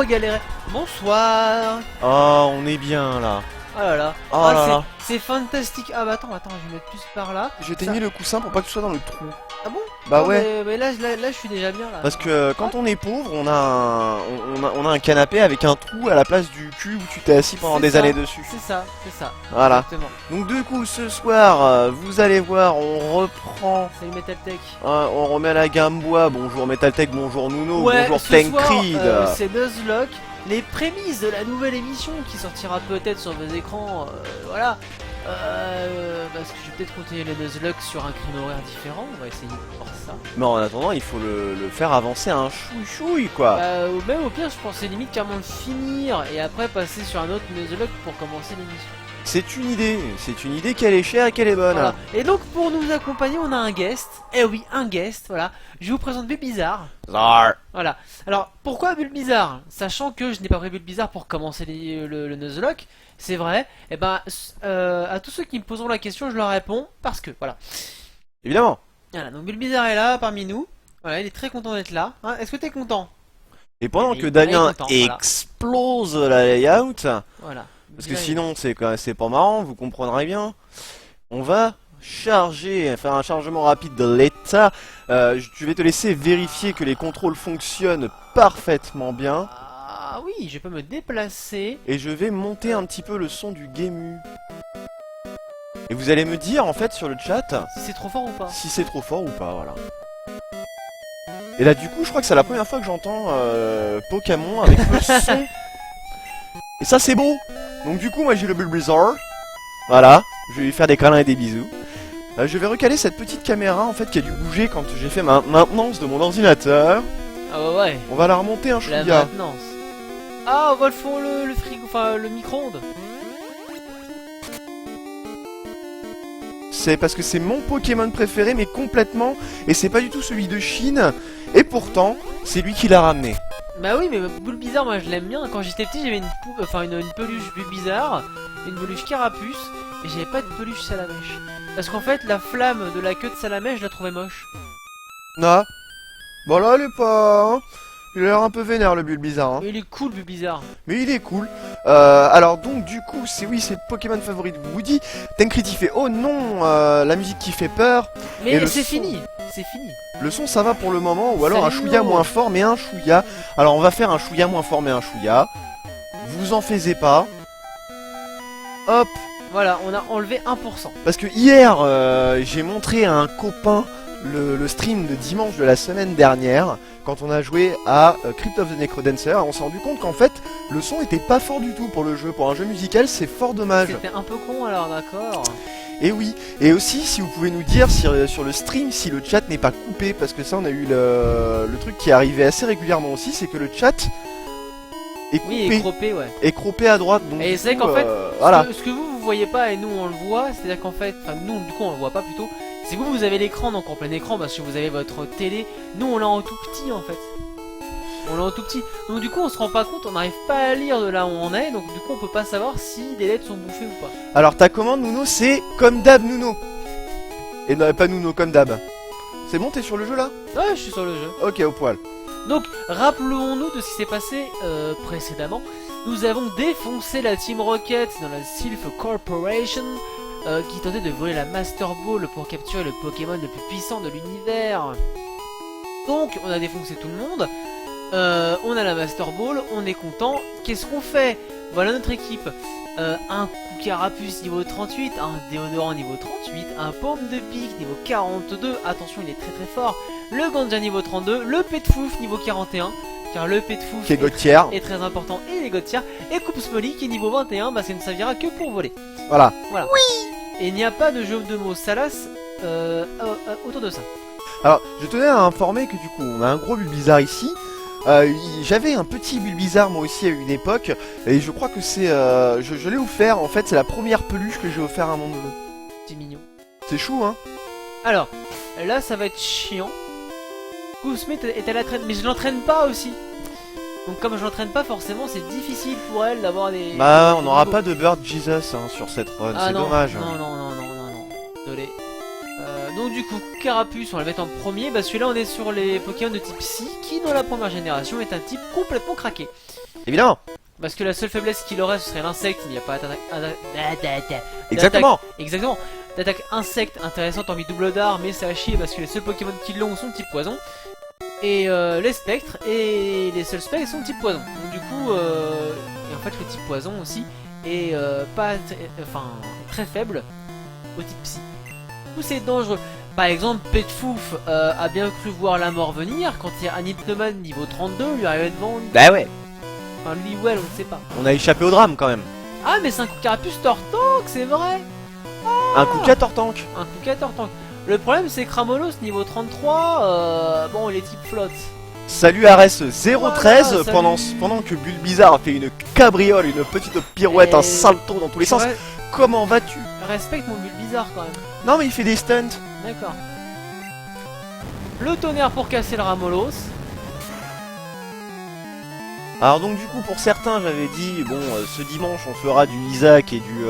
Galérer. Bonsoir. Oh, on est bien là. Oh là là. Oh Ah, là là. c'est fantastique. Ah bah attends, je vais mettre plus par là. Je t'ai Ça- mis le coussin pour pas que tu sois dans le trou. Ah bon? Bah Non, ouais. mais là, je suis déjà bien là. Parce que quand on est pauvre, on a un canapé avec un trou à la place du cul où tu t'es assis pendant C'est des ça. années dessus. C'est ça. Voilà. Exactement. Donc du coup, ce soir, vous allez voir, on reprend, Salut Metal Tech. on remet la gamme bois. Bonjour Metaltech, bonjour Nouno, bonjour ce soir, Tancred. c'est Nuzlocke. Les prémices de la nouvelle émission qui sortira peut-être sur vos écrans. Voilà. Parce que je vais peut-être continuer le Nuzlocke sur un créneau horaire différent. On va essayer de voir ça. Mais en attendant, il faut le faire avancer un chouille quoi. Ou même au pire, je pensais limite carrément le finir et après passer sur un autre Nuzlocke pour commencer l'émission. C'est une idée qu'elle est chère et qu'elle est bonne. Voilà. Et donc pour nous accompagner, on a un guest. Eh oui, un guest. Voilà. Je vous présente Bulbizarre. Zar. Voilà. Alors pourquoi Bulbizarre? Sachant que je n'ai pas pris Bulbizarre pour commencer le Nuzlocke, c'est vrai. Et ben, à tous ceux qui me poseront la question, je leur réponds parce que voilà. Évidemment. Voilà. Donc Bulbizarre est là parmi nous. Voilà, il est très content d'être là. Hein, est-ce que t'es content? Et pendant Oui, que on est Damien content, voilà. explose la layout, Voilà. parce que sinon c'est pas marrant, vous comprendrez bien, on va faire un chargement rapide de l'état. Je vais te laisser vérifier que les contrôles fonctionnent parfaitement bien. Ah oui, je peux me déplacer. Et je vais monter un petit peu le son du Gemu. Et vous allez me dire en fait sur le chat Si c'est trop fort ou pas. si c'est trop fort ou pas, voilà. Et là du coup je crois que c'est la première fois que j'entends Pokémon avec le son. Et ça c'est beau. Donc du coup moi j'ai le Bulbizarre. Voilà, je vais lui faire des câlins et des bisous. Je vais recaler cette petite caméra en fait qui a dû bouger quand j'ai fait ma maintenance de mon ordinateur. Ah bah ouais. On va la remonter un La chouïa. maintenance. Ah, on va le fond le frigo, enfin le micro-ondes. C'est parce que c'est mon Pokémon préféré mais complètement. Et c'est pas du tout celui de Chine. Et pourtant c'est lui qui l'a ramené. Bah oui, mais Bulbizarre, moi je l'aime bien. Quand j'étais petit, j'avais une peluche Bulbizarre, une peluche Carapuce, et j'avais pas de peluche Salamèche. Parce qu'en fait, la flamme de la queue de Salamèche, je la trouvais moche. Ah. Bon là elle est pas... hein. Il a l'air un peu vénère le Bulbizarre. Hein. Mais il est cool, Bulbizarre. Mais il est cool. Alors donc du coup c'est le Pokémon favori de Woody. Tancred il fait oh non la musique qui fait peur. Et Mais le c'est son. fini, c'est fini. Le son ça va pour le moment ou alors un Salut, chouïa Nino. moins fort mais un chouïa. Alors on va faire un chouïa moins fort mais un chouïa. Vous en faisez pas. Hop. Voilà, on a enlevé 1%. Parce que hier j'ai montré à un copain le stream de dimanche de la semaine dernière. Quand on a joué à Crypt of the Necrodancer, on s'est rendu compte qu'en fait le son était pas fort du tout pour le jeu. Pour un jeu musical c'est fort dommage. C'était un peu con alors, d'accord. Et oui, et aussi si vous pouvez nous dire sur le stream si le chat n'est pas coupé, parce que ça on a eu le truc qui est arrivé assez régulièrement aussi, c'est que le chat est coupé, Oui, et croppé, ouais. est croppé à droite. Donc Et du c'est vrai coup, qu'en fait, voilà. ce que vous voyez pas et nous on le voit, c'est-à-dire qu'en fait, enfin nous du coup on le voit pas plutôt, c'est que vous avez l'écran donc en plein écran parce que vous avez votre télé, nous on l'a en tout petit en fait. On l'a en tout petit, donc du coup on se rend pas compte, on n'arrive pas à lire de là où on est, donc du coup on peut pas savoir si les lettres sont bouffées ou pas. Alors ta commande Nuno c'est comme d'hab Nuno. Et non, pas Nuno comme d'hab. C'est bon, t'es sur le jeu là? Ouais, je suis sur le jeu. Ok, au poil. Donc rappelons-nous de ce qui s'est passé précédemment. Nous avons défoncé la Team Rocket dans la Sylph Corporation qui tentait de voler la Master Ball pour capturer le Pokémon le plus puissant de l'univers. Donc on a défoncé tout le monde. On a la Master Ball, on est content. Qu'est-ce qu'on fait? Voilà notre équipe. Un coup Carapuce niveau 38, un déodorant niveau 38, un pomme de pique niveau 42, attention il est très très fort, le Ganja niveau 32, le Petfouf niveau 41, car le Petfouf Qui est Gauthier. est très important, et les Gautier, et Coupe Molly qui est niveau 21, bah ça ne servira que pour voler. Voilà. Voilà. Oui. Et il n'y a pas de jeu de mots Salas autour de ça. Alors, je tenais à informer que du coup, on a un gros Bulbizarre ici. J'avais un petit Bulbizarre moi aussi à une époque. Et je crois que c'est... je l'ai offert, en fait, c'est la première peluche que j'ai offert à mon neveu. C'est mignon. C'est chou, hein. Alors, là ça va être chiant. Kousmet est à la traîne, mais je l'entraîne pas aussi. Donc comme je l'entraîne pas forcément, c'est difficile pour elle d'avoir des... Bah, on des n'aura niveaux. pas de Bird Jesus hein, sur cette run, Ah c'est non, dommage. non. Désolé. Donc du coup, Carapuce, on va le mettre en premier. Bah celui-là, on est sur les Pokémon de type Psy, qui dans la première génération est un type complètement craqué. Évidemment. Parce que la seule faiblesse qu'il aurait, ce serait l'insecte. Il n'y a pas Exactement. Exactement. D'attaque insecte intéressante en double d'art, mais ça a chier parce que les seuls Pokémon qui l'ont sont type poison. Et les spectres, et les seuls spectres sont type poison. Donc du coup, et en fait le type poison aussi est très faible au type psy. Du coup c'est dangereux. Par exemple, Petfouf a bien cru voir la mort venir quand il y a un Hitman niveau 32 lui arrivait devant lui. Bah ouais. Enfin lui ou elle, on ne sait pas. On a échappé au drame quand même. Ah mais c'est un coup carapuce Tortank, c'est vrai. Un coup 14 tank. Un coup 14 Tortank. Le problème c'est que Ramolos niveau 33, bon il est type flotte. Salut Ares 013 Voilà, salut. pendant que Bulbizarre a fait une cabriole, une petite pirouette, un salto dans tous les sens. Comment vas-tu? Respecte mon Bulbizarre quand même. Non mais il fait des stunts. D'accord. Le tonnerre pour casser le Ramolos. Alors donc du coup pour certains j'avais dit bon ce dimanche on fera du Isaac et du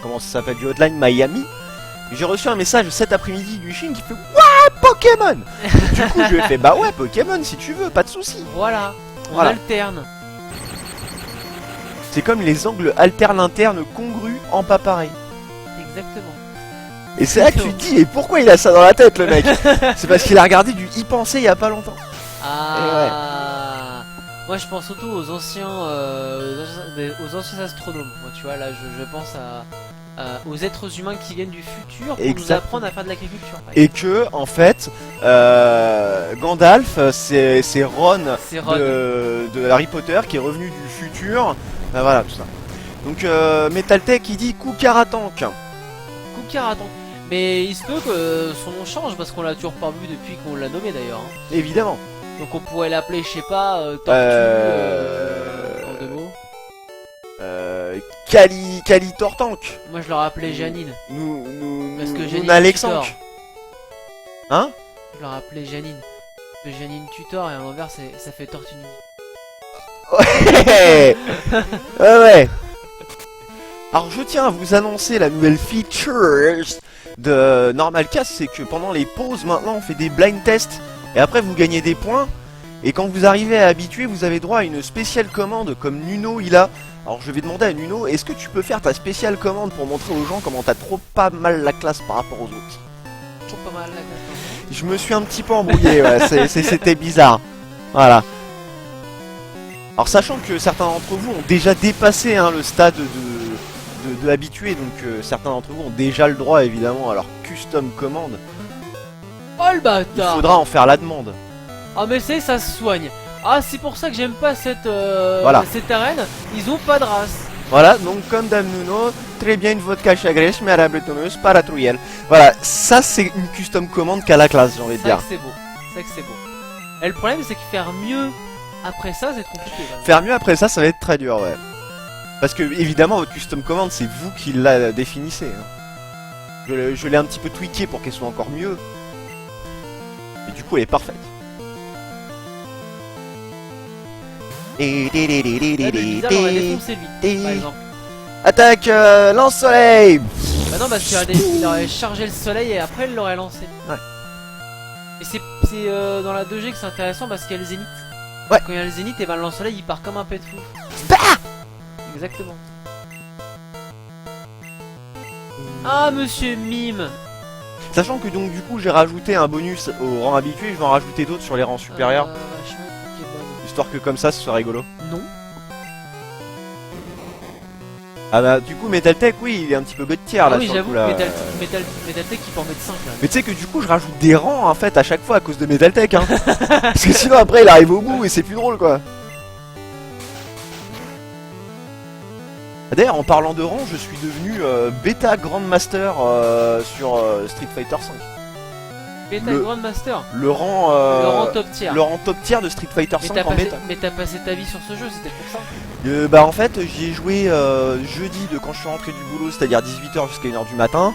comment ça s'appelle, du Hotline Miami. J'ai reçu un message cet après-midi du Shin qui fait ouais Pokémon. Du coup je lui ai fait bah ouais Pokémon si tu veux, pas de soucis. Voilà, on Voilà. alterne. C'est comme les angles alterne-interne congrus en pas pareil. Exactement. Et c'est là que tu te dis et pourquoi il a ça dans la tête le mec. C'est parce qu'il a regardé du Y penser il y a pas longtemps. Ah. Moi je pense surtout aux anciens astronomes. Moi tu vois là je pense aux êtres humains qui viennent du futur pour nous Exact. apprendre à faire de l'agriculture. Et que en fait Gandalf c'est Ron, C'est Ron. de Harry Potter qui est revenu du futur. Ben voilà tout ça. Donc Metaltech il dit Kukaratank. Kukaraton. Mais il se peut que son nom change parce qu'on l'a toujours pas vu depuis qu'on l'a nommé d'ailleurs. Hein. Évidemment. Donc on pourrait l'appeler, je sais pas, Tortue, en 2 mots. Kali Tortank. Moi je leur appelais Janine. Parce que Janine Alexandre. Tutor. Hein? Je leur appelais Janine. Parce que Janine Tutor et à l'envers ça fait Tortue Ninja. Ouais. Ouais. Alors je tiens à vous annoncer la nouvelle feature de Normal Cast, c'est que pendant les pauses maintenant on fait des blind tests et après vous gagnez des points et quand vous arrivez à habituer vous avez droit à une spéciale commande comme Nuno il a. Alors je vais demander à Nuno, est-ce que tu peux faire ta spéciale commande pour montrer aux gens comment t'as trop pas mal la classe par rapport aux autres? Toujours pas mal la classe. Je me suis un petit peu embrouillé, ouais, c'était bizarre. Voilà. Alors sachant que certains d'entre vous ont déjà dépassé le stade de habitué, donc certains d'entre vous ont déjà le droit évidemment à leur custom commande. Oh le Il bâtard. faudra en faire la demande. Ah mais c'est ça se soigne. Ah c'est pour ça que j'aime pas cette arène. Ils ont pas de race. Voilà, donc comme Dame Nuno, très bien une vodka chagres, mais arabetoneuse, paratrouillelle. Voilà, ça c'est une custom commande qu'à la classe, j'ai envie de C'est vrai dire. que c'est beau. C'est vrai que c'est beau. Et le problème c'est que faire mieux après ça c'est compliqué. Quand même. Faire mieux après ça, ça va être très dur, ouais. Parce que évidemment votre custom commande c'est vous qui la définissez. Hein. Je l'ai un petit peu tweaké pour qu'elle soit encore mieux. Et du coup elle est parfaite. Là, le bizarre aurait défoncé lui, par exemple. Attaque lance-soleil. Bah non parce qu'il aurait chargé le soleil et après il l'aurait lancé. Ouais. Et c'est dans la 2G que c'est intéressant parce qu'il y a le zénith. Ouais. Quand il y a le zénith et ben le lance-soleil il part comme un pet fou. Exactement. Ah monsieur Mime. Sachant que donc du coup j'ai rajouté un bonus au rang habitué, je vais en rajouter d'autres sur les rangs supérieurs. Je sais pas Pokémon. Histoire que comme ça ce soit rigolo. Non. Ah bah du coup Metaltech oui il est un petit peu bête tiers Ah là oui sur le j'avoue coup, là. Metaltech il peut en mettre 5 là. Mais tu sais que du coup je rajoute des rangs en fait à chaque fois à cause de Metaltech hein. Parce que sinon après il arrive au bout et c'est plus drôle quoi. D'ailleurs en parlant de rang je suis devenu Beta Grandmaster sur Street Fighter 5. Beta Grandmaster. Le rang Le rang top tier. le rang top tier de Street Fighter 5 en bêta. Mais t'as passé ta vie sur ce jeu, c'était pour ça. Bah en fait j'y ai joué jeudi de quand je suis rentré du boulot, c'est-à-dire 18h jusqu'à 1h du matin.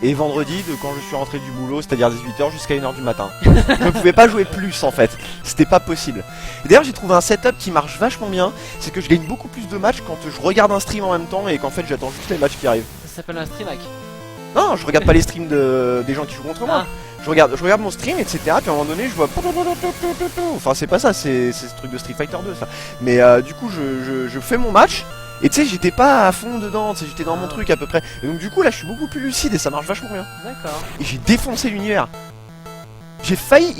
Et vendredi de quand je suis rentré du boulot, c'est-à-dire 18h jusqu'à 1h du matin. Je ne pouvais pas jouer plus en fait, c'était pas possible. Et d'ailleurs j'ai trouvé un setup qui marche vachement bien, c'est que je gagne beaucoup plus de matchs quand je regarde un stream en même temps et qu'en fait j'attends juste les matchs qui arrivent. Ça s'appelle un stream hack. Non, je regarde pas les streams des gens qui jouent contre moi. Ah, je regarde mon stream, etc. Puis à un moment donné, je vois... Enfin, c'est pas ça, c'est ce truc de Street Fighter 2, ça. Mais du coup, je fais mon match. Et tu sais, j'étais pas à fond dedans, tu sais, j'étais dans mon truc à peu près. Et donc du coup, là, je suis beaucoup plus lucide et ça marche vachement bien. D'accord. Et j'ai défoncé l'univers. J'ai failli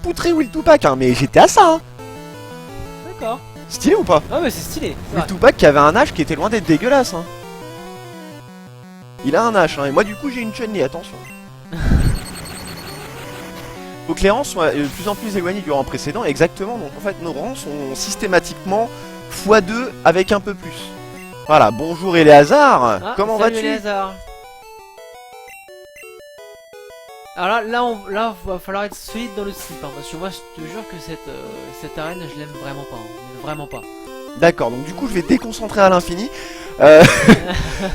poutrer Will Tupac, hein, mais j'étais à ça, hein. D'accord. Stylé ou pas? Ah mais c'est stylé. c'est Will vrai. Tupac qui avait un âge qui était loin d'être dégueulasse, hein. Il a un âge, hein, et moi du coup j'ai une Chun-Li, attention. Donc les rangs sont de plus en plus éloignés du rang précédent, exactement, donc en fait nos rangs sont systématiquement x2 avec un peu plus. Voilà, bonjour Eléazar, Ah, comment salut vas-tu? Lézard. Alors là, va falloir être solide dans le slip, hein, parce que moi je te jure que cette arène je l'aime vraiment pas, hein, mais vraiment pas. D'accord, donc du coup je vais déconcentrer à l'infini.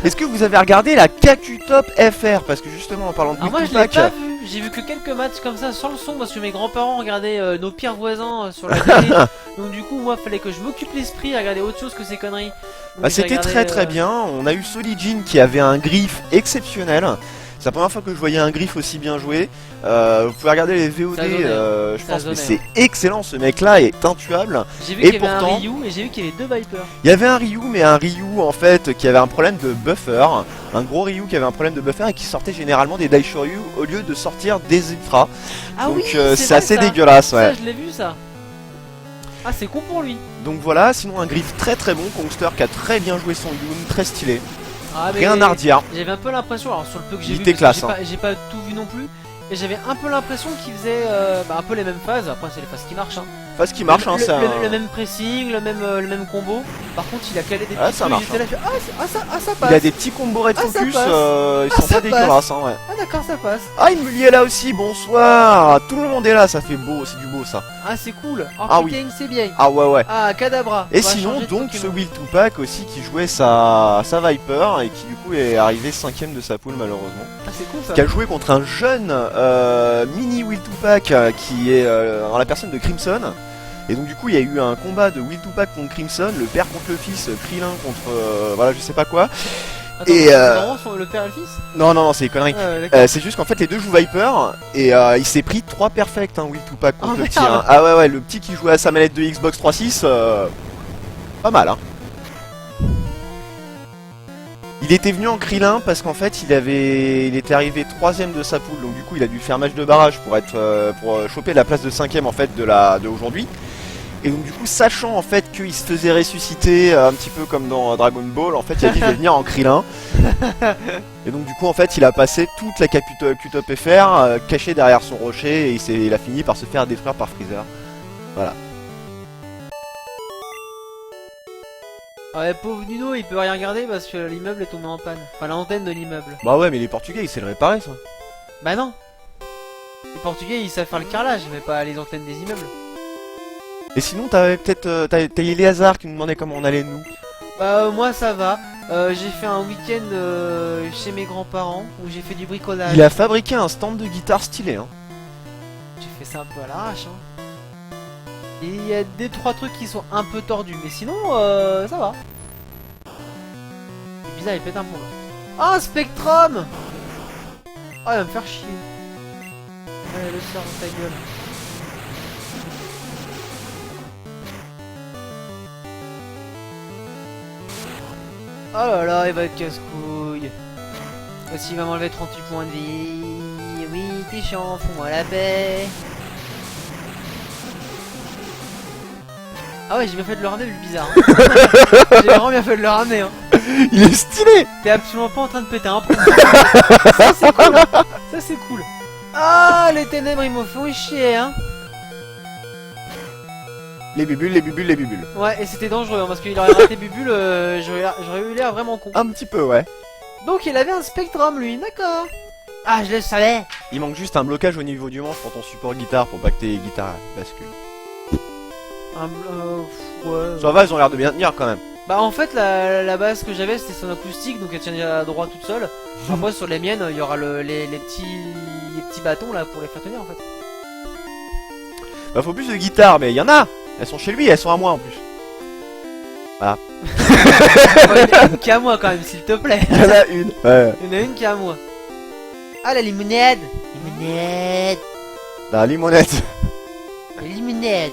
Est-ce que vous avez regardé la KQ Top FR? Parce que justement en parlant de Alors moi Will je l'ai Tupac, pas vu, j'ai vu que quelques matchs comme ça sans le son parce que mes grands-parents regardaient nos pires voisins sur la télé. Donc du coup moi fallait que je m'occupe l'esprit à regarder autre chose que ces conneries. Donc, bah, j'ai c'était regardé, très bien. On a eu Solijin qui avait un griffe exceptionnel. C'est la première fois que je voyais un griffe aussi bien joué. Vous pouvez regarder les VOD, Ça zonnait, je ça pense que zonnait, c'est excellent, ce mec là est intuable. J'ai vu Et qu'il y avait pourtant- un Ryu et j'ai vu qu'il y avait deux Vipers. Il y avait un Ryu, mais un Ryu en fait qui avait un problème de buffer. Un gros Ryu qui avait un problème de buffer et qui sortait généralement des Daishoryu au lieu de sortir des Ultras. Ah Donc oui, c'est vrai, assez ça. dégueulasse, ouais. Ça je l'ai vu ça. Ah c'est con pour lui. Donc voilà, sinon un griffe très très bon, Kongster qui a très bien joué son Yoon, très stylé. Ah, mais Rien à redire. j'avais un peu l'impression, alors sur le peu que j'ai Il vu, était parce que classe, j'ai pas tout vu non plus, et j'avais un peu l'impression qu'il faisait un peu les mêmes phases, après c'est les phases qui marchent, hein. Enfin, ce qui marche, hein, c'est un... le même pressing, le même combo. Par contre il a calé des Ah, petits ça trucs, marche, j'étais là, je fais, ça passe. Il a des petits combos Red Ah, ça Focus, passe. ils Ah, sont ça pas passe. dégueulasses, hein, ouais. Ah d'accord ça passe. Ah, Inmuli est là aussi, bonsoir. Tout le monde est là, ça fait beau, c'est du beau ça. Ah c'est cool. Oh Ah, putain c'est bien. Ah ouais, ouais. Ah Kadabra. Et On va sinon, changer de donc, ce Pokémon. Will Tupac aussi qui jouait sa Viper et qui du coup est arrivé 5ème de sa poule malheureusement. Ah c'est cool ça. Qui a joué contre un jeune mini Will Tupac qui est en la personne de Crimson. Et donc du coup il y a eu un combat de Will Tupac contre Crimson, le père contre le fils, Krillin contre voilà je sais pas quoi. Attends, et, c'est vraiment le père et le fils. Non c'est des conneries. D'accord. C'est juste qu'en fait les deux jouent Viper et il s'est pris 3 perfects hein, Will Tupac contre Oh, le petit. merde. Hein. Ah ouais le petit qui jouait à sa manette de Xbox 360 pas mal hein. Il était venu en Krillin parce qu'en fait il était arrivé 3ème de sa poule donc du coup il a dû faire match de barrage pour être pour choper la place de 5ème en fait de aujourd'hui. Et donc du coup sachant en fait qu'il se faisait ressusciter un petit peu comme dans Dragon Ball, en fait il a dit je vais venir en Krillin. Et donc du coup en fait il a passé toute la Q-Top FR caché derrière son rocher et il a fini par se faire détruire par Freezer. Voilà. Ah ouais, pauvre Nuno, il peut rien regarder parce que l'immeuble est tombé en panne. Enfin, l'antenne de l'immeuble. Bah ouais mais les Portugais ils savent le réparer ça. Bah non. Les Portugais, ils savent faire le carrelage, mais pas les antennes des immeubles. Et sinon t'avais peut-être t'as Eléazar qui nous demandait comment on allait nous. Bah moi ça va. J'ai fait un week-end chez mes grands-parents où j'ai fait du bricolage. Il a fabriqué un stand de guitare stylé hein. J'ai fait ça un peu à l'arrache. Hein. Et il y a des 3 trucs qui sont un peu tordus, mais sinon ça va. C'est bizarre, il pète un pont là. Ah, Spectrum. Ah, il va me faire chier. Allez, le sort dans ta gueule. Oh là là, il va être casse-couille. Voici, il va m'enlever 38 points de vie. Oui, t'es chiant, fous-moi la paix. Ah ouais, j'ai bien fait de le ramener, le bizarre. Hein. J'ai vraiment bien fait de le ramener. Hein. Il est stylé. T'es absolument pas en train de péter un plomb. Ça c'est cool. Ça c'est cool. Ah, les ténèbres ils me font chier. Hein. Les bubules, les bubules, les bubules. Ouais, et c'était dangereux hein, parce qu'il aurait raté Bubule, j'aurais eu l'air vraiment con. Un petit peu ouais. Donc il avait un Spectrum lui, d'accord. Ah, je le savais. Il manque juste un blocage au niveau du manche pour ton support guitare pour pas que tes guitares basculent. Ouais. Ça va, ils ont l'air de bien tenir quand même. Bah en fait la base que j'avais c'était son acoustique donc elle tient à droit toute seule. Après sur les miennes il y aura les petits bâtons là pour les faire tenir en fait. Bah faut plus de guitares mais il y en a. Elles sont chez lui, elles sont à moi en plus. Voilà. Ouais, il y en a une qui est à moi quand même s'il te plaît. Il y en a une. Ouais. Il y en a une qui est à moi. Ah la limonade. Limonade. La limonette. Limonade.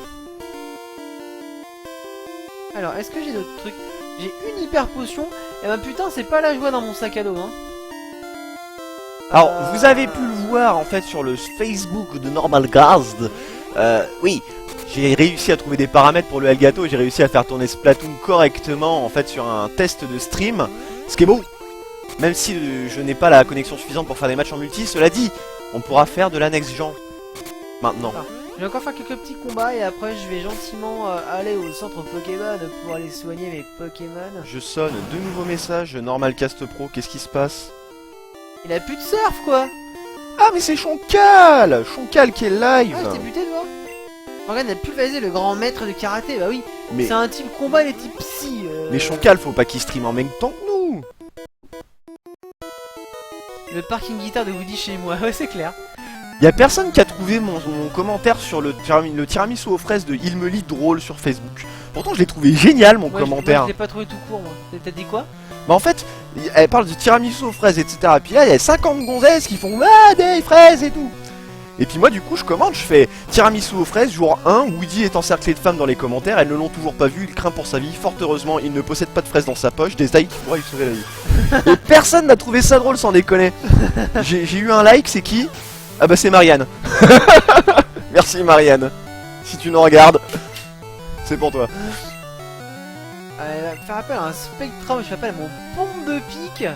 Alors, est-ce que j'ai d'autres trucs? J'ai une hyper potion. Et ben putain, c'est pas la joie dans mon sac à dos, hein. Alors, vous avez pu le voir en fait sur le Facebook de Normalcast. Oui, j'ai réussi à trouver des paramètres pour le Elgato. J'ai réussi à faire tourner Splatoon correctement en fait sur un test de stream. Ce qui est beau, même si je n'ai pas la connexion suffisante pour faire des matchs en multi. Cela dit, on pourra faire de la next gen maintenant. Je vais encore faire quelques petits combats et après je vais gentiment aller au centre Pokémon pour aller soigner mes Pokémon. Je sonne, de nouveaux messages, Normalcast Pro, qu'est-ce qui se passe? Il a plus de surf quoi. Ah mais c'est Shoncal qui est live. Ah, je t'ai buté toi. Regarde, il a pulvérisé le grand maître du karaté, bah oui. Mais, c'est un type combat, il est type psy. mais Shoncal, faut pas qu'il stream en même temps que nous. Le parking guitare de Woody chez moi, ouais c'est clair. Y'a personne qui a trouvé mon commentaire sur le tiramisu aux fraises de Il me lit drôle sur Facebook. Pourtant je l'ai trouvé génial mon commentaire. Moi, je l'ai pas trouvé tout court moi. T'as dit quoi? Bah en fait, elle parle du tiramisu aux fraises etc. Puis là il y a 50 gonzesses qui font ah des fraises et tout. Et puis moi du coup je commente, je fais tiramisu aux fraises jour 1, Woody est encerclé de femmes dans les commentaires, elles ne l'ont toujours pas vu, il craint pour sa vie, fort heureusement il ne possède pas de fraises dans sa poche, des likes qui pourraient lui sauver la vie. Et personne n'a trouvé ça drôle sans déconner. J'ai eu un like, c'est qui? Ah bah c'est Marianne. Merci Marianne. Si tu nous regardes, c'est pour toi. Il va me faire appel à un Spectrum, je fais appel à mon pompe de pique.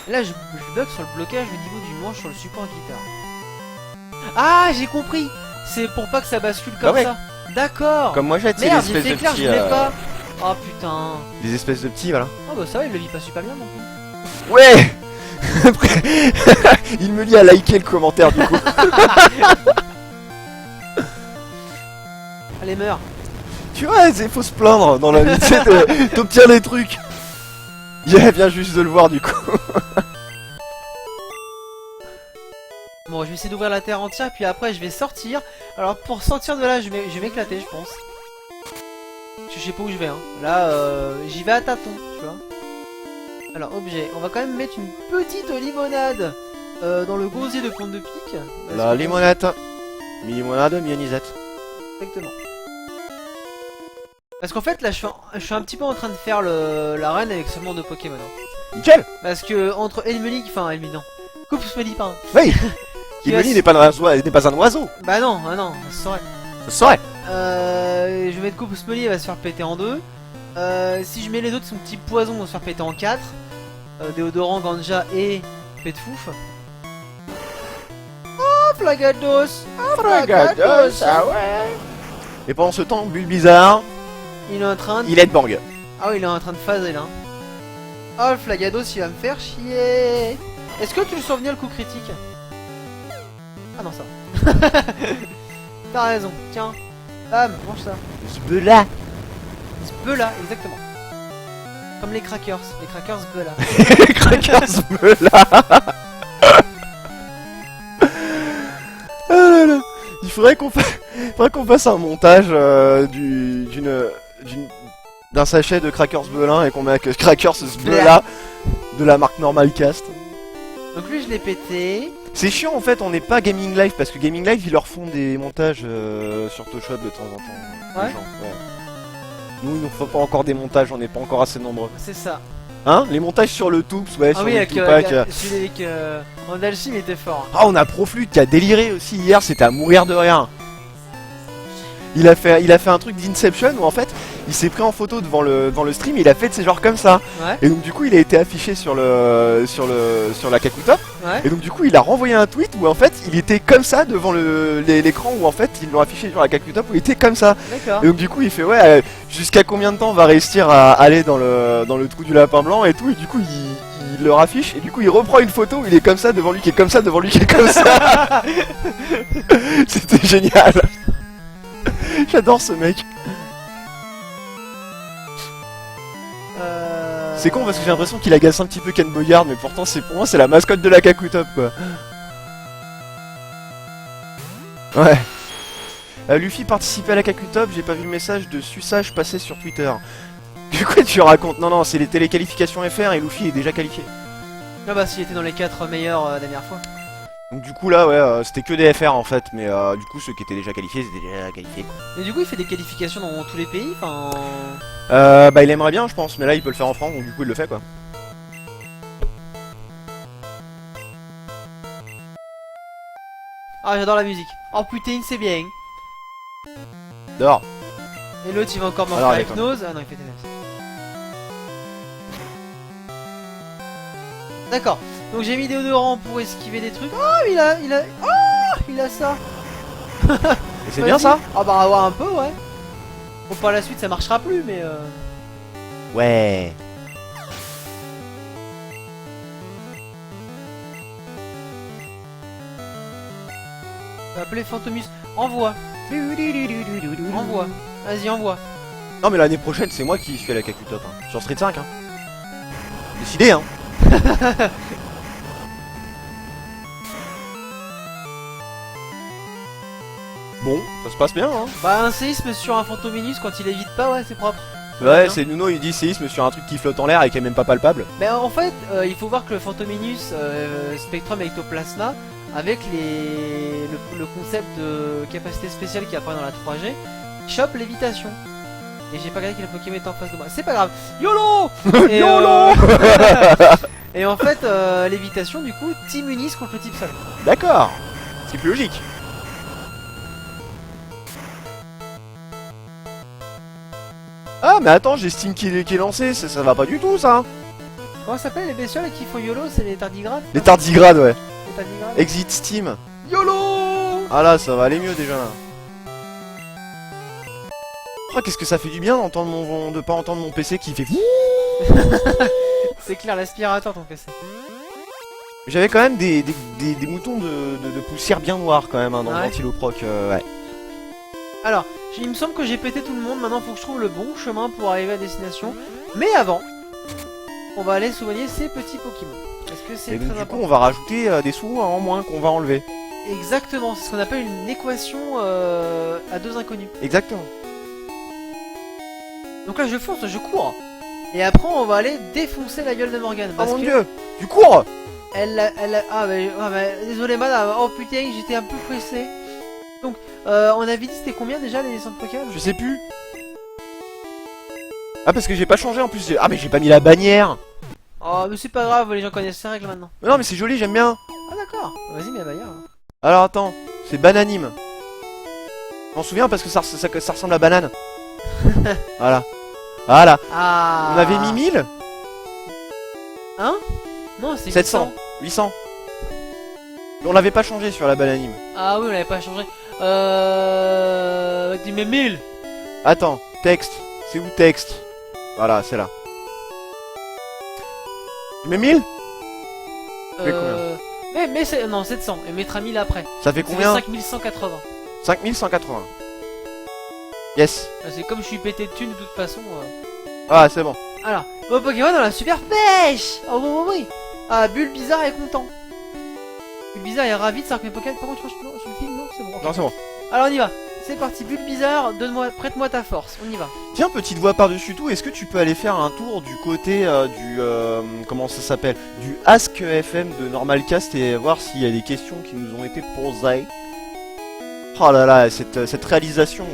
Là je bug sur le blocage au niveau du manche sur le support guitare. Ah j'ai compris. C'est pour pas que ça bascule comme ça. D'accord. Comme moi j'ai Merde, des j'ai espèces fait de clair, petits. je voulais pas. Oh putain. Des espèces de petits, voilà. Oh bah ça va, il le vit pas super bien non plus. Ouais. Il me lit à liker le commentaire du coup. Allez meurs. Tu vois, il faut se plaindre dans la vie, tu sais, t'obtiens des trucs. Il vient juste de le voir du coup. Bon, je vais essayer d'ouvrir la terre entière, puis après je vais sortir. Alors pour sortir de là, je vais m'éclater, je pense. Je sais pas où je vais, hein. Là, j'y vais à tâtons, tu vois. Alors, objet. On va quand même mettre une petite limonade dans le gosier de pompe de pique. La limonade. Limonade, mionisette. Exactement. Parce qu'en fait, là, je suis un petit peu en train de faire la reine avec seulement 2 Pokémon. Hein. Nickel. Parce que entre Elmeli, enfin Elmeli non. Coupsmeli, pardon. Oui. Elmeli n'est pas un oiseau. Bah non, ah non, ça se saurait. Ça se saurait. Je vais mettre Coupsmeli, elle va se faire péter en 2. Si je mets les autres, son petit poison va se faire péter en 4. Déodorant, Ganja et Petfouf. Oh, Flagados! Oh, Flagados! Ah ouais. Et pendant ce temps, Bulbizarre, Il est en train de... il est de bang. Ah oui, il est en train de phaser là. Oh, le Flagados, il va me faire chier. Est-ce que tu le sens venir le coup critique? Ah non, ça. T'as raison, tiens. Bam, mange ça. Zbela. Zbela, exactement. Comme les crackers Zbela. Crackers Zbela. Ah là là. Il faudrait qu'on fasse un montage d'un sachet de Crackers Belin et qu'on met Crackers Zbela de la marque Normalcast. Donc lui je l'ai pété. C'est chiant en fait, on n'est pas Gaming Live parce que Gaming Live ils leur font des montages sur Toshop de temps en temps. Ouais. Les gens, ouais. Nous, il nous faut pas encore des montages, on n'est pas encore assez nombreux. C'est ça. Hein? Les montages sur le Toops, ouais, Ah sur oui, le avec Tupac. celui avec Randall Sim était fort. Ah, on a Proflute qui a déliré aussi hier, c'était à mourir de rire. Il a fait un truc d'Inception où en fait il s'est pris en photo devant le stream et il a fait de ces genres comme ça. Ouais. Et donc du coup il a été affiché sur la Kakutop. Ouais. Et donc du coup il a renvoyé un tweet où en fait il était comme ça devant l'écran où en fait ils l'ont affiché sur la Kakutop où il était comme ça. D'accord. Et donc du coup il fait ouais jusqu'à combien de temps on va réussir à aller dans le trou du lapin blanc et tout et du coup il le raffiche et du coup il reprend une photo où il est comme ça devant lui qui est comme ça devant lui qui est comme ça. C'était génial. J'adore ce mec. C'est con parce que j'ai l'impression qu'il agace un petit peu Ken Bogard mais pourtant pour moi c'est la mascotte de la Kakutop quoi. Ouais. Luffy participait à la Kakutop, j'ai pas vu le message de suçage passer sur Twitter. Du coup, tu racontes. Non, non, c'est les téléqualifications FR et Luffy est déjà qualifié. Ah bah s'il était dans les 4 meilleurs la dernière fois. Donc du coup là, ouais, c'était que des FR en fait, mais du coup ceux qui étaient déjà qualifiés, c'était déjà qualifiés. Mais du coup il fait des qualifications dans tous les pays, enfin... Bah il aimerait bien je pense, mais là il peut le faire en France, donc du coup il le fait quoi. Ah j'adore la musique. Oh putain c'est bien. Dehors. Et l'autre il va encore m'en Alors, faire il est quand hypnose. Ah non il fait ténèbres. D'accord. Donc j'ai mis déodorant pour esquiver des trucs. Oh il a ça. Et c'est bien ça? Ah bah ouais un peu ouais. Bon par la suite ça marchera plus mais Ouais. on va appeler Fantomus. Envoie. Envoie. Vas-y envoie. Non mais l'année prochaine c'est moi qui suis à la Kaku Top, hein. Sur Street 5 hein. Décidé hein. Bon, ça se passe bien hein. Bah un séisme sur un Fantominus quand il évite pas ouais c'est propre. Ouais, bien. c'est Nuno, il dit séisme sur un truc qui flotte en l'air et qui est même pas palpable. Mais en fait, il faut voir que le Fantominus Spectrum Ectoplasma, avec le concept de capacité spéciale qui apparaît dans la 3G, chope lévitation. Et j'ai pas regardé quel Pokémon est en face de moi. C'est pas grave. YOLO et, YOLO et en fait, lévitation, du coup, t'immunise contre le type sol. D'accord, c'est plus logique. Ah mais attends, j'ai Steam qui est lancé, ça va pas du tout ça. Comment ça s'appelle les bestioles qui font YOLO? C'est les tardigrades? Les tardigrades ouais. Les tardigrades. Exit Steam. YOLO. Ah là ça va aller mieux déjà. Oh qu'est-ce que ça fait du bien d'entendre de pas entendre mon PC qui fait. C'est clair, l'aspirateur ton PC. J'avais quand même des moutons de poussière bien noirs quand même hein, dans le Ouais. ventiloproc, ouais. Alors, il me semble que j'ai pété tout le monde, maintenant faut que je trouve le bon chemin pour arriver à destination. Mais avant, on va aller soigner ces petits Pokémon. Parce que c'est Et donc très du coup important. on va rajouter des sous en moins qu'on va enlever. Exactement, c'est ce qu'on appelle une équation à deux inconnus. Exactement. Donc là je fonce, je cours. Et après on va aller défoncer la gueule de Morgane. Oh Parce mon que dieu, tu cours. ah bah, désolé madame, oh putain j'étais un peu pressé. Donc on avait dit c'était combien déjà les centres Pokémon? Je sais plus. Ah parce que j'ai pas changé en plus. Ah mais j'ai pas mis la bannière. Oh mais c'est pas grave, les gens connaissent ces règles maintenant. Mais non mais c'est joli, j'aime bien. Ah d'accord, vas-y mais bah Alors attends, c'est bananime. Je m'en souviens parce que ça ressemble à banane. Voilà. Voilà. Ah. On avait mis 1000. Hein? Non c'est 700. 800. Mais on l'avait pas changé sur la bananime. Ah oui on l'avait pas changé. Dis mais 1000. Attends, texte. C'est où texte? Voilà, c'est là. Tu mets 1000? fait Mais c'est... Non 700 et mettra 1000 après. Ça fait C'est combien? 5180. 5180. Yes. Ah, c'est comme je suis pété de thunes de toute façon. Ah, c'est bon. Alors, bon Pokémon dans la super pêche. Oh bon oui. Ah Bulbizarre est content. Bulbizarre est ravi de savoir que mes Pokémon. Par contre je crois que sur le film non c'est bon. Non, c'est bon. Alors on y va. C'est parti Bulbizarre, prête-moi ta force. On y va. Tiens, petite voix par-dessus tout, est-ce que tu peux aller faire un tour du côté comment ça s'appelle? Du Ask FM de Normalcast et voir s'il y a des questions qui nous ont été posées. Oh là là, cette réalisation.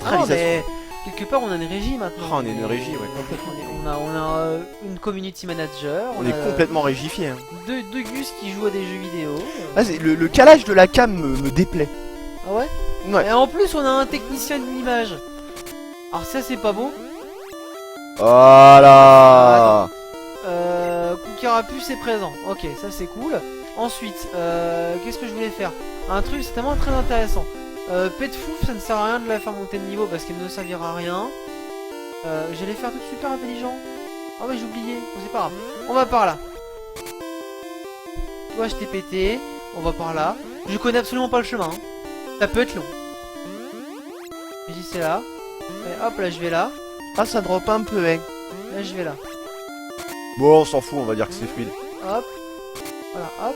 Ah mais quelque part on a une régie maintenant. Oh, on est une régie, ouais. On a une community manager. On est complètement régifié. Hein. Deux Gus qui jouent à des jeux vidéo. Ah, le calage de la cam me déplaît. Ah ouais? Ouais. Et en plus on a un technicien de l'image. Alors ça c'est pas beau. Voilà. Kukarapus est présent. Ok, ça c'est cool. Ensuite, qu'est-ce que je voulais faire? Un truc c'est tellement très intéressant. Petfouf, ça ne sert à rien de la faire monter de niveau parce qu'elle ne servira à rien. J'allais faire un truc super intelligent. Ah mais j'ai oublié, bon, c'est pas grave. On va par là. Toi je t'ai pété. On va par là. Je connais absolument pas le chemin. Hein. Ça peut être long. Vas-y c'est là. Et hop là je vais là. Ah, ça drop un peu, hein. Là je vais là. Bon, on s'en fout, on va dire que c'est fluide. Hop. Voilà, hop.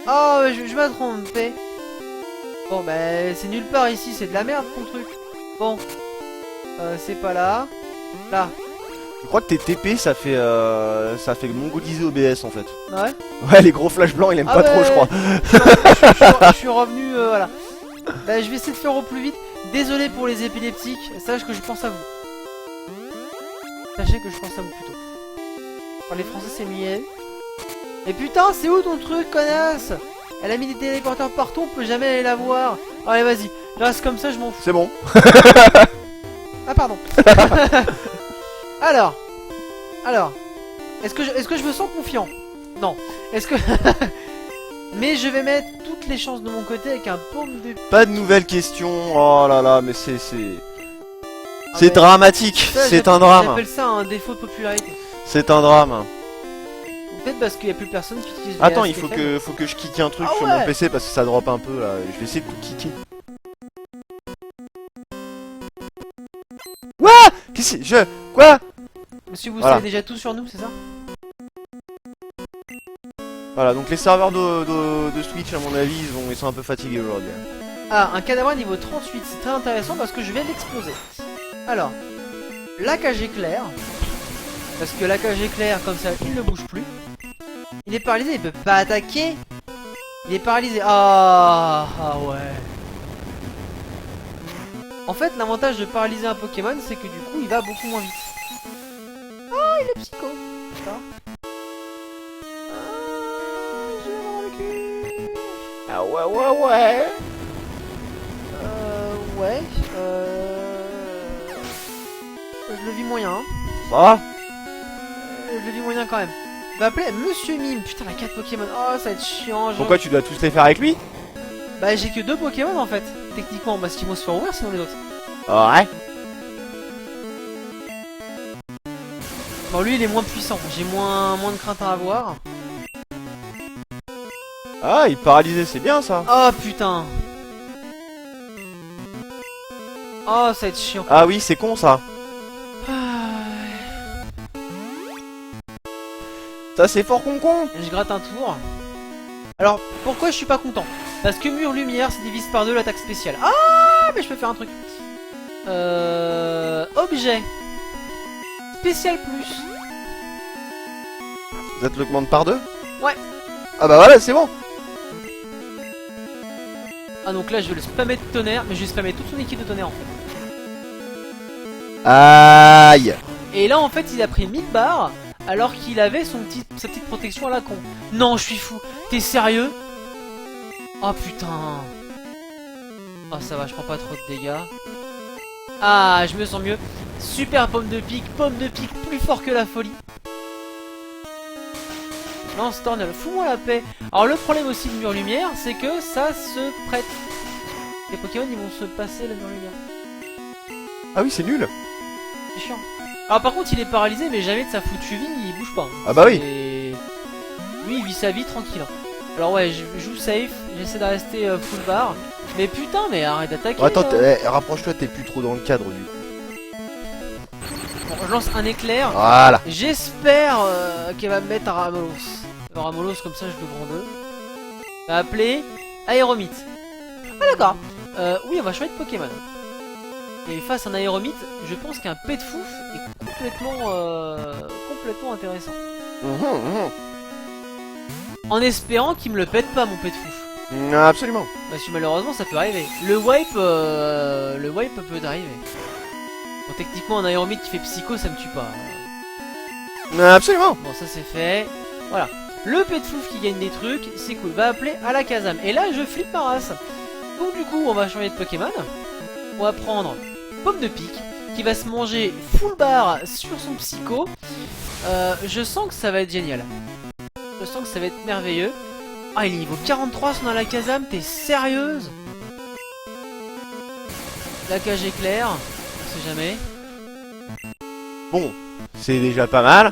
Oh, je m'ai trompé. Bon, bah, c'est nulle part ici, c'est de la merde ton truc. Bon. C'est pas là. Là. Je crois que tes TP ça fait mongoliser OBS en fait. Ouais. Ouais, les gros flashs blancs il aime Ah pas trop, je crois. Je suis revenu, voilà. Bah, je vais essayer de faire au plus vite. Désolé pour les épileptiques, sache que je pense à vous. Sachez que je pense à vous plutôt. Parler français c'est miel. Et putain, c'est où ton truc, connasse? Elle a mis des téléporteurs partout, on peut jamais aller la voir. Allez, vas-y, je reste comme ça, je m'en fous. C'est bon. Ah, pardon. Alors, est-ce que je me sens confiant? Non. Est-ce que... Mais je vais mettre toutes les chances de mon côté avec un paume de... Pas de nouvelles questions. Oh là là, mais c'est Ah c'est ouais. dramatique. Ça, C'est un drame. J'appelle ça un défaut de popularité. C'est un drame. Peut-être parce qu'il n'y a plus personne qui utilise VS Attends, il faut Stéphane. que je kick un truc Ah sur ouais. mon PC parce que ça drop un peu là. Je vais essayer de tout kicker. Qu'est-ce que quoi? Monsieur, vous Voilà. savez déjà tout sur nous, c'est ça? Voilà, donc les serveurs de Switch à mon avis ils sont un peu fatigués aujourd'hui. Ah, un cadavre niveau 38, c'est très intéressant parce que je viens d'exploser. Alors, l'AKG éclair. Parce que l'AKG éclair, comme ça, il ne bouge plus. Il est paralysé, il peut pas attaquer. Il est paralysé. Ah, ah ouais. En fait, l'avantage de paralyser un Pokémon, c'est que du coup, il va beaucoup moins vite. Ah, il est psycho. Ça. Ah, je vais voir le cul. Ah ouais. Ouais. Je le vis moyen. Hein. Ça va? Je le vis moyen quand même. Il va appeler Monsieur Mime. Putain, la 4 Pokémon. Oh, ça va être chiant. Genre... Pourquoi tu dois tous les faire avec lui? Bah, j'ai que 2 Pokémon en fait. Techniquement, parce qu'ils vont se faire ouvrir sinon les autres. Ouais. Bon, lui il est moins puissant. J'ai moins de crainte à avoir. Ah, il est paralysé, c'est bien ça. Oh putain. Oh, ça va être chiant. Ah oui, c'est con ça. Ah, Ça c'est fort con. je gratte un tour. Alors, pourquoi je suis pas content? Parce que mur lumière, ça divise par 2 l'attaque spéciale. Ah, mais je peux faire un truc. Objet. Spécial plus. Vous êtes l'augmente par 2? Ouais. Ah bah voilà, c'est bon. Ah, donc là, je vais le spammer de tonnerre, mais je vais spammer toute son équipe de tonnerre en fait. Aïe. Et là, en fait, il a pris 1000 barres, alors qu'il avait sa petite protection à la con. Non, je suis fou. T'es sérieux? Oh putain. Oh, ça va, je prends pas trop de dégâts. Ah, je me sens mieux. Super pomme de pique plus fort que la folie. Lance Tornel, fous-moi la paix. Alors le problème aussi de mur lumière, c'est que ça se prête. Les Pokémon ils vont se passer le mur lumière. Ah oui, c'est nul. C'est chiant. Alors par contre il est paralysé mais jamais de sa foutue vie il bouge pas. Ah bah oui. Lui il vit sa vie tranquille. Alors ouais, je joue safe, j'essaie de rester full bar. Mais putain, mais arrête d'attaquer. Oh, attends, rapproche-toi, t'es plus trop dans le cadre du coup. Bon, je lance un éclair. Voilà. J'espère qu'elle va me mettre un Ramolos. Ramolos comme ça je le grand 2. Va appeler Aéromite. Ah d'accord. Oui, on va changer de Pokémon. Et face à un Aéromite, je pense qu'un Petfouf est complètement intéressant. En espérant qu'il me le pète pas mon Petfouf. Absolument. Parce que malheureusement ça peut arriver. Le wipe peut arriver. Bon, techniquement un Aéromite qui fait psycho ça me tue pas. Absolument. Bon ça c'est fait. Voilà. Le Petfouf qui gagne des trucs, c'est cool. Va appeler Alakazam. Et là je flippe ma race. Donc du coup on va changer de Pokémon. On va prendre Pomme de Pique qui va se manger full bar sur son psycho. Je sens que ça va être génial. Je sens que ça va être merveilleux. Ah, il est niveau 43 son Alakazam, t'es sérieuse? La cage éclair, on sait jamais. Bon, c'est déjà pas mal.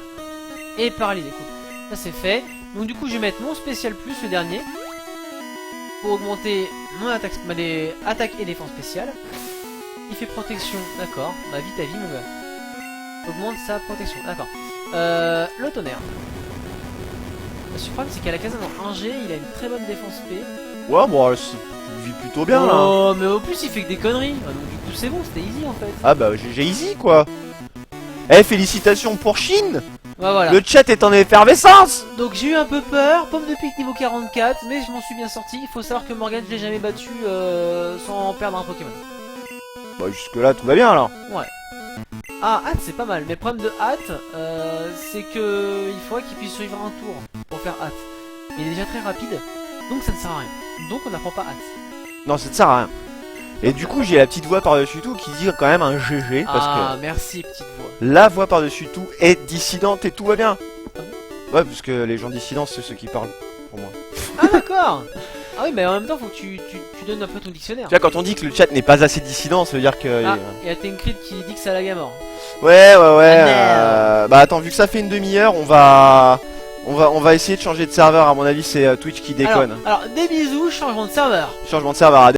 Et paralysé, cool. Ça c'est fait. Donc du coup je vais mettre mon spécial plus, le dernier. Pour augmenter mon attaque, attaque et défense spéciale. Il fait protection, d'accord. Bah vite à vie mon gars. Augmente sa protection, d'accord. Le tonnerre. Le problème c'est qu'à la case en 1G, il a une très bonne défense P. Ouais, bon, tu vis plutôt bien là. Oh, mais au plus il fait que des conneries. Ah, donc du coup c'est bon, c'était easy en fait. Ah bah j'ai easy quoi. Eh, félicitations pour Chine. Ouais, voilà. Le chat est en effervescence. Donc j'ai eu un peu peur, pomme de pique niveau 44, mais je m'en suis bien sorti. Il faut savoir que Morgane, je l'ai jamais battu sans perdre un Pokémon. Bah jusque là tout va bien alors. Ouais. Ah, hâte c'est pas mal, mais le problème de hâte, c'est que il faudrait qu'il puisse suivre un tour pour faire hâte. Il est déjà très rapide, donc ça ne sert à rien. Donc on n'apprend pas hâte. Non, ça ne sert à rien. Et du coup j'ai la petite voix par-dessus tout qui dit quand même un GG parce Ah, merci petite voix. que la voix par-dessus tout est dissidente et tout va bien. Ouais, parce que les gens dissidents c'est ceux qui parlent pour moi. Ah d'accord. Ah oui, mais en même temps faut que tu donnes un peu ton dictionnaire. Tu vois, quand on dit que le chat n'est pas assez dissident, ça veut dire que... Ah, il y a Tencrit qui dit que ça lag à mort. Ouais. Ah, Bah attends, vu que ça fait une demi-heure, on va essayer de changer de serveur. À mon avis, c'est Twitch qui déconne. Alors, des bisous, changement de serveur. Changement de serveur.